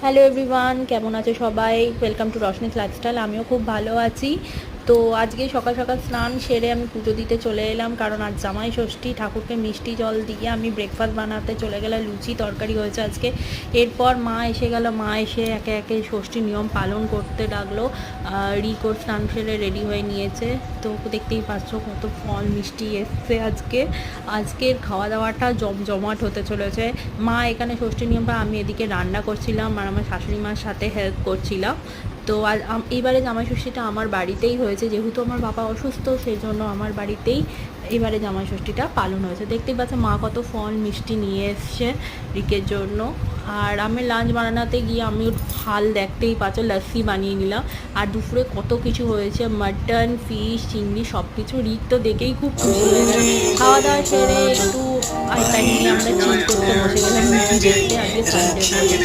Hello everyone, কেমন আছো সবাই? Welcome to Roshni's lifestyle. আমিও খুব ভালো আছি। তো আজকে সকাল সকাল স্নান সেরে আমি পুজো দিতে চলে এলাম, কারণ আজ জামাই ষষ্ঠী। ঠাকুরকে মিষ্টি জল দিয়ে আমি ব্রেকফাস্ট বানাতে চলে গেলাম। লুচি তরকারি হয়েছে আজকে। এরপর মা এসে গেল। মা এসে একে একে ষষ্ঠীর নিয়ম পালন করতে লাগলো। রিকোর স্নান সেরে রেডি হয়ে নিয়েছে। তো দেখতেই পাচ্ছ কত ফল মিষ্টি এসছে আজকে। আজকের খাওয়া দাওয়াটা জমজমাট হতে চলেছে। মা এখানে ষষ্ঠীর নিয়মটা, আমি এদিকে রান্না করছিলাম আর আমার শাশুড়ি মার সাথে হেল্প করছিলাম। তো আজ এইবারে জামাই ষষ্ঠীটা আমার বাড়িতেই হয়েছে, যেহেতু আমার বাবা অসুস্থ, সেই জন্য আমার বাড়িতেই এবারে জামাই ষষ্ঠীটা পালন হয়েছে। দেখতেই পাচ্ছ মা কত ফল মিষ্টি নিয়ে এসছে রিকের জন্য। আর আমি লাঞ্চ বানাতে গিয়ে আমি হাল দেখতেই পাচ্ছ, লস্যি বানিয়ে নিলাম। আর দুপুরে কত কিছু হয়েছে, মাটন, ফিশ, চিংড়ি, সব কিছু। রিক তো দেখেই খুব খুশি হয়ে গেল। খাওয়া দাওয়া সেরে একটু আইপ্যাড নিয়ে আমরা চিল করতে বসে গেলাম মুভি দেখতে। আজকে সানডে বলে।